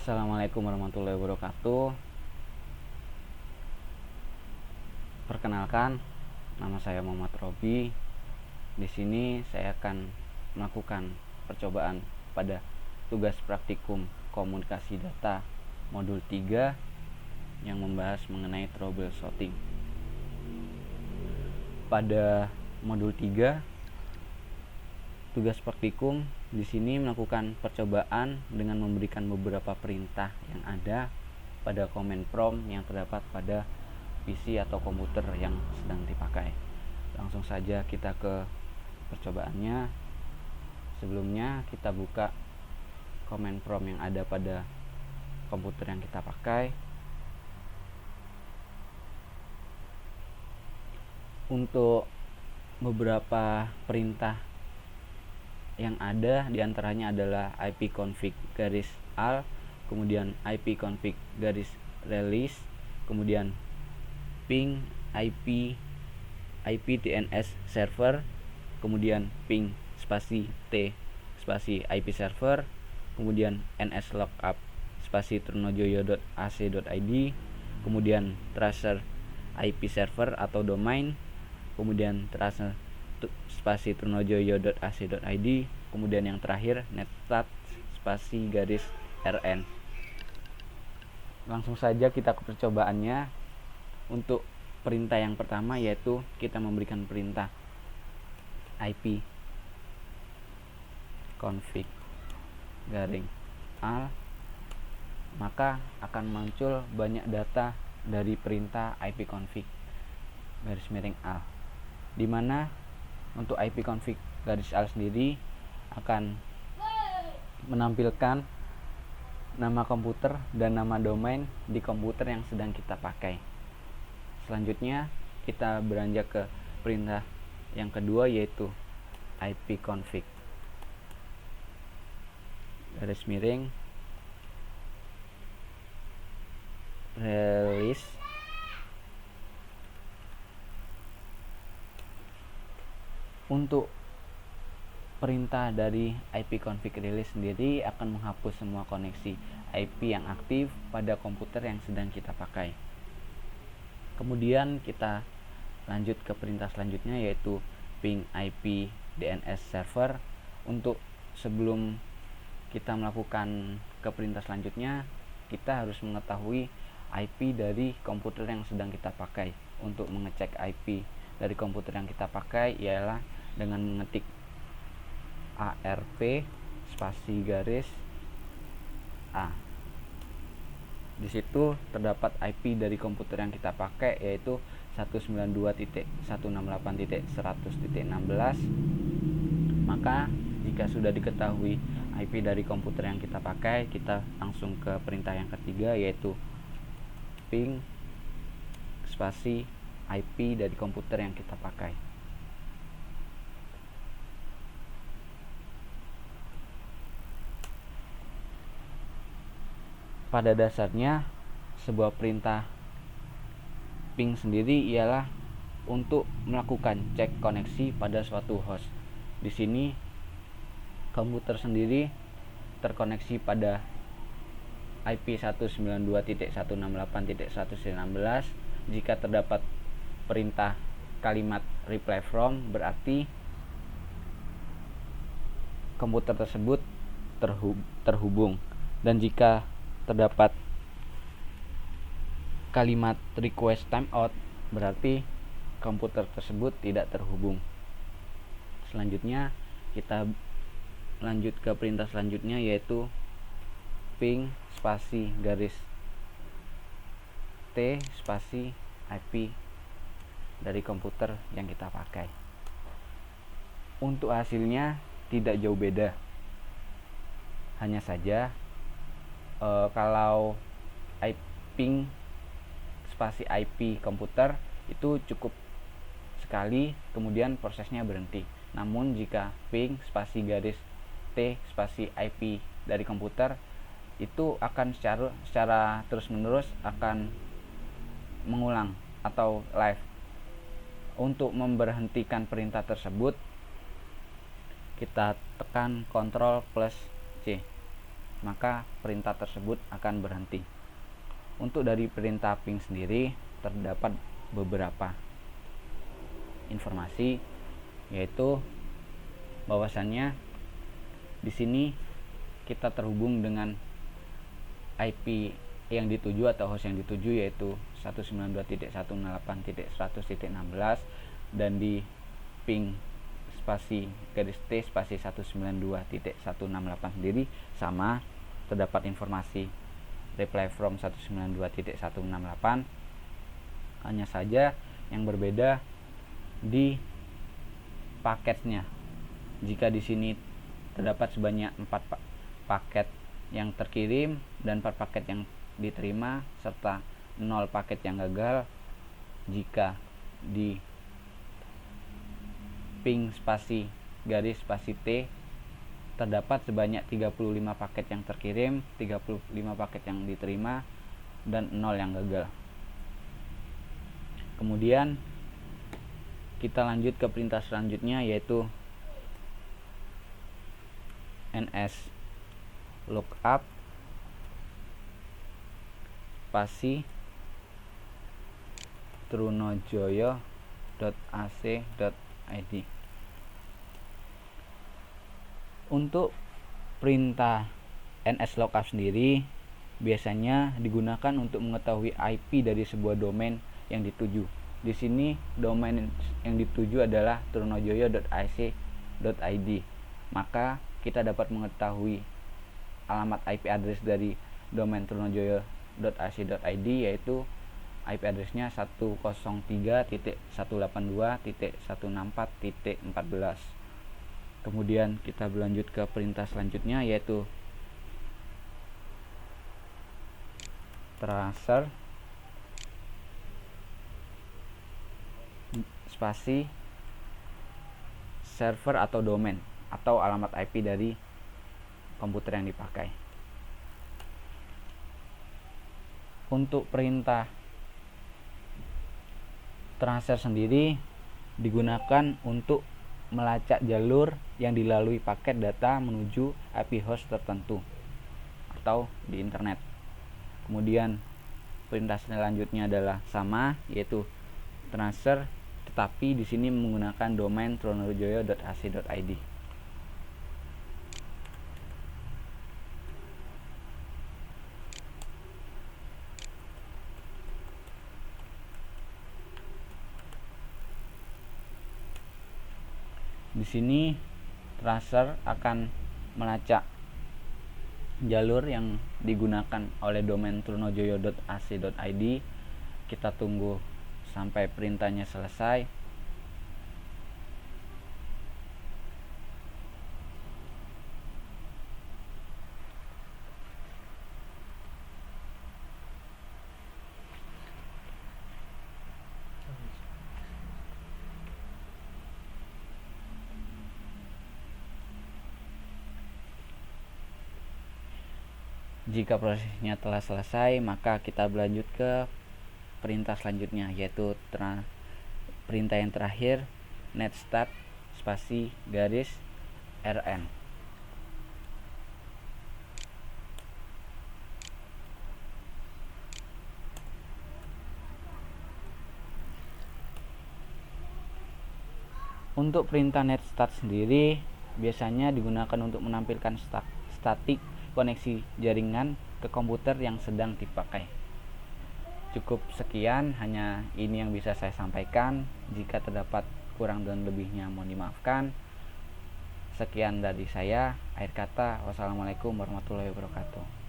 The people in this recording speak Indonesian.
Assalamualaikum warahmatullahi wabarakatuh. Perkenalkan, nama saya Muhammad Robi. Di sini saya akan melakukan percobaan pada tugas praktikum komunikasi data modul 3 yang membahas mengenai troubleshooting. Pada modul 3, tugas praktikum di sini melakukan percobaan dengan memberikan beberapa perintah yang ada pada command prompt yang terdapat pada PC atau komputer yang sedang dipakai. Langsung saja kita ke percobaannya. Sebelumnya kita buka command prompt yang ada pada komputer yang kita pakai. Untuk beberapa perintah yang ada diantaranya adalah ipconfig -al, kemudian ipconfig -release, kemudian ping IP DNS server, kemudian ping spasi T spasi IP server, kemudian ns lookup spasi trunojoyo.ac.id, kemudian tracer IP server atau domain, kemudian tracer spasi trunojoyo.ac.id, kemudian yang terakhir netstat spasi -rn. Langsung saja kita ke percobaannya. Untuk perintah yang pertama yaitu kita memberikan perintah IP config -al, maka akan muncul banyak data dari perintah IP config -al, dimana untuk IP config -al sendiri akan menampilkan nama komputer dan nama domain di komputer yang sedang kita pakai. Selanjutnya kita beranjak ke perintah yang kedua yaitu ipconfig -release. Untuk perintah dari ipconfig -release sendiri akan menghapus semua koneksi IP yang aktif pada komputer yang sedang kita pakai. Kemudian kita lanjut ke perintah selanjutnya yaitu ping IP DNS server. Untuk sebelum kita melakukan ke perintah selanjutnya, kita harus mengetahui IP dari komputer yang sedang kita pakai. Untuk mengecek IP dari komputer yang kita pakai ialah dengan mengetik arp spasi -a. Di situ terdapat IP dari komputer yang kita pakai yaitu 192.168.100.16. Maka jika sudah diketahui IP dari komputer yang kita pakai, kita langsung ke perintah yang ketiga yaitu ping spasi IP dari komputer yang kita pakai. Pada dasarnya sebuah perintah ping sendiri ialah untuk melakukan cek koneksi pada suatu host. Di sini komputer sendiri terkoneksi pada IP 192.168.116. Jika terdapat perintah kalimat reply from, berarti komputer tersebut terhubung, dan jika terdapat kalimat request timeout, berarti komputer tersebut tidak terhubung. Selanjutnya kita lanjut ke perintah selanjutnya yaitu ping spasi -t spasi IP dari komputer yang kita pakai. Untuk hasilnya tidak jauh beda, hanya saja kalau ping spasi IP komputer itu cukup sekali kemudian prosesnya berhenti. Namun jika ping spasi -t spasi IP dari komputer itu akan secara terus menerus akan mengulang atau live. Untuk memberhentikan perintah tersebut kita tekan Ctrl+C. maka perintah tersebut akan berhenti. Untuk dari perintah ping sendiri terdapat beberapa informasi, yaitu bahwasannya di sini kita terhubung dengan IP yang dituju atau host yang dituju, yaitu 192.168.100.16, dan di ping spasi garis T spasi 192.168 sendiri sama, terdapat informasi reply from 192.168. hanya saja yang berbeda di paketnya. Jika di sini terdapat sebanyak 4 paket yang terkirim dan 4 paket yang diterima serta 0 paket yang gagal. Jika di ping spasi garis spasi T terdapat sebanyak 35 paket yang terkirim, 35 paket yang diterima, dan 0 yang gagal. Kemudian kita lanjut ke perintah selanjutnya, yaitu ns lookup spasi trunojoyo.ac.id. Untuk perintah ns lookup sendiri biasanya digunakan untuk mengetahui IP dari sebuah domain yang dituju. Di sini domain yang dituju adalah trunojoyo.ac.id. Maka kita dapat mengetahui alamat IP address dari domain trunojoyo.ac.id, yaitu IP addressnya 103.182.164.14. Kemudian kita berlanjut ke perintah selanjutnya, yaitu tracer spasi server atau domain atau alamat IP dari komputer yang dipakai. Untuk perintah tracer sendiri digunakan untuk melacak jalur yang dilalui paket data menuju IP host tertentu atau di internet. Kemudian perintah selanjutnya adalah sama, yaitu tracer, tetapi di sini menggunakan domain trunojoyo.ac.id. Di sini tracer akan melacak jalur yang digunakan oleh domain trunojoyo.ac.id. Kita tunggu sampai perintahnya selesai. Jika prosesnya telah selesai, maka kita berlanjut ke perintah selanjutnya, yaitu perintah yang terakhir, net start spasi garis rn. Untuk perintah net start sendiri biasanya digunakan untuk menampilkan statik koneksi jaringan ke komputer yang sedang dipakai. Cukup sekian, hanya ini yang bisa saya sampaikan. Jika terdapat kurang dan lebihnya mohon dimaafkan. Sekian dari saya, akhir kata, wassalamualaikum warahmatullahi wabarakatuh.